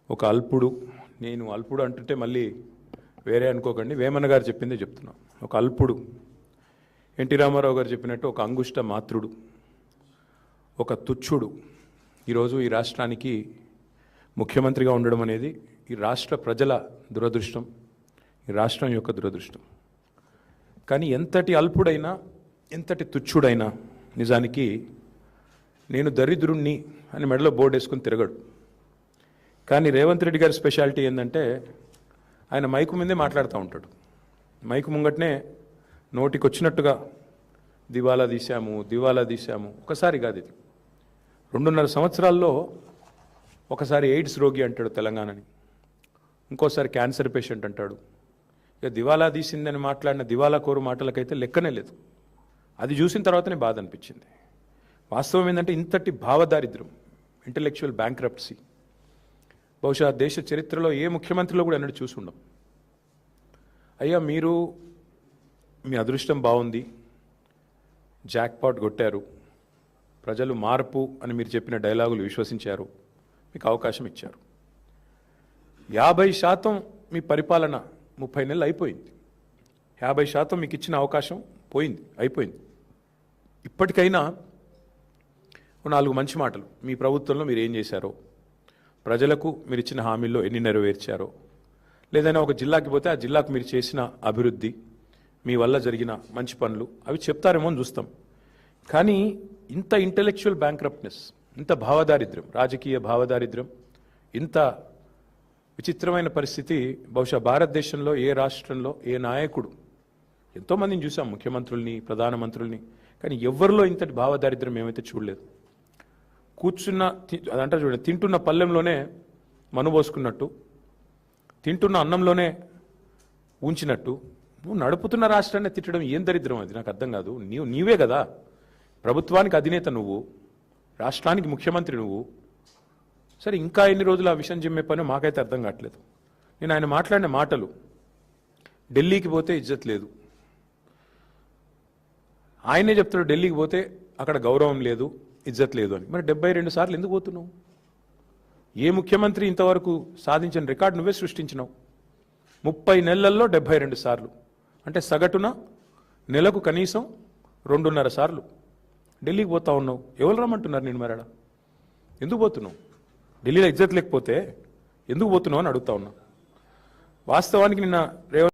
ఒక అల్పుడు, నేను అల్పుడు అంటుంటే మళ్ళీ వేరే అనుకోకండి, వేమన్న గారు చెప్పిందే చెప్తున్నాం. ఒక అల్పుడు, ఎన్టీ రామారావు గారు చెప్పినట్టు ఒక అంగుష్ట మాత్రుడు, ఒక తుచ్చుడు ఈరోజు ఈ రాష్ట్రానికి ముఖ్యమంత్రిగా ఉండడం అనేది ఈ రాష్ట్ర ప్రజల దురదృష్టం, ఈ రాష్ట్రం యొక్క దురదృష్టం. కానీ ఎంతటి అల్పుడైనా, ఎంతటి తుచ్చుడైనా నిజానికి నేను దరిద్రుణ్ణి అని మెడలో బోర్డు వేసుకుని తిరగడు. కానీ రేవంత్ రెడ్డి గారి స్పెషాలిటీ ఏంటంటే ఆయన మైకు ముందే మాట్లాడుతూ ఉంటాడు. మైకు ముంగట్నే నోటికి వచ్చినట్టుగా దివాలా తీశాము. ఒకసారి కాదు, ఇది 2.5 సంవత్సరాల్లో ఒకసారి ఎయిడ్స్ రోగి అంటాడు తెలంగాణని, ఇంకోసారి క్యాన్సర్ పేషెంట్ అంటాడు. ఇక దివాలా తీసిందని మాట్లాడిన దివాలా కోరు మాటలకైతే లెక్కనే లేదు. అది చూసిన తర్వాతనే బాధ అనిపించింది. వాస్తవం ఏంటంటే ఇంతటి భావదారిద్ర్యం, ఇంటలెక్చువల్ బ్యాంక్రప్సీ బహుశా దేశ చరిత్రలో ఏ ముఖ్యమంత్రిలో కూడా ఎన్నడూ చూసి ఉండం. అయ్యా, మీ అదృష్టం బాగుంది, జాక్పాట్ కొట్టారు, ప్రజలు మార్పు అని మీరు చెప్పిన డైలాగులు విశ్వసించారు, మీకు అవకాశం ఇచ్చారు. 50% మీ పరిపాలన 30 నెలలు అయిపోయింది. 50% మీకు ఇచ్చిన అవకాశం అయిపోయింది. ఇప్పటికైనా 4 మంచి మాటలు, మీ ప్రభుత్వంలో మీరు ఏం చేశారో, ప్రజలకు మీరు ఇచ్చిన హామీల్లో ఎన్ని నెరవేర్చారో, లేదైనా ఒక జిల్లాకి పోతే ఆ జిల్లాకు మీరు చేసిన అభివృద్ధి, మీ వల్ల జరిగిన మంచి పనులు అవి చెప్తారేమో అని చూస్తాం. కానీ ఇంత ఇంటెలెక్చువల్ బ్యాంక్రప్ట్నెస్, ఇంత భావదారిద్ర్యం, రాజకీయ భావదారిద్ర్యం, ఇంత విచిత్రమైన పరిస్థితి బహుశా భారతదేశంలో ఏ రాష్ట్రంలో ఏ నాయకుడు, ఎంతోమందిని చూసాం, ముఖ్యమంత్రుల్ని, ప్రధానమంత్రుల్ని, కానీ ఎవరిలో ఇంతటి భావదారిద్ర్యం ఏమైతే చూడలేదు. అదంటారు చూడండి, తింటున్న పళ్ళెంలోనే మనుబోసుకున్నట్టు, తింటున్న అన్నంలోనే ఉంచినట్టు, నువ్వు నడుపుతున్న రాష్ట్రాన్ని తిట్టడం ఏం దరిద్రం అది నాకు అర్థం కాదు. నీవే కదా ప్రభుత్వానికి అధినేత, నువ్వు రాష్ట్రానికి ముఖ్యమంత్రి నువ్వు. సరే, ఇంకా ఎన్ని రోజులు ఆ విషయం చెప్పే పని మాకైతే అర్థం కావట్లేదు. నేను ఆయన మాట్లాడిన మాటలు, ఢిల్లీకి పోతే ఇజ్జత్ లేదు, ఆయనే చెప్తాడు ఢిల్లీకి పోతే అక్కడ గౌరవం లేదు, ఇజ్జత్ లేదు అని. మరి 72 సార్లు ఎందుకు పోతున్నావు? ఏ ముఖ్యమంత్రి ఇంతవరకు సాధించిన రికార్డు నువ్వే సృష్టించినావు. 30 నెలల్లో 72 సార్లు అంటే సగటున నెలకు కనీసం 2.5 సార్లు ఢిల్లీకి పోతా ఉన్నావు. ఎవరు రమ్మంటున్నారు నేను? మరడా ఎందుకు పోతున్నావు? ఢిల్లీలో ఇజ్జత్ లేకపోతే ఎందుకు పోతున్నావు అని అడుగుతా ఉన్నా. వాస్తవానికి నిన్న రేవంత్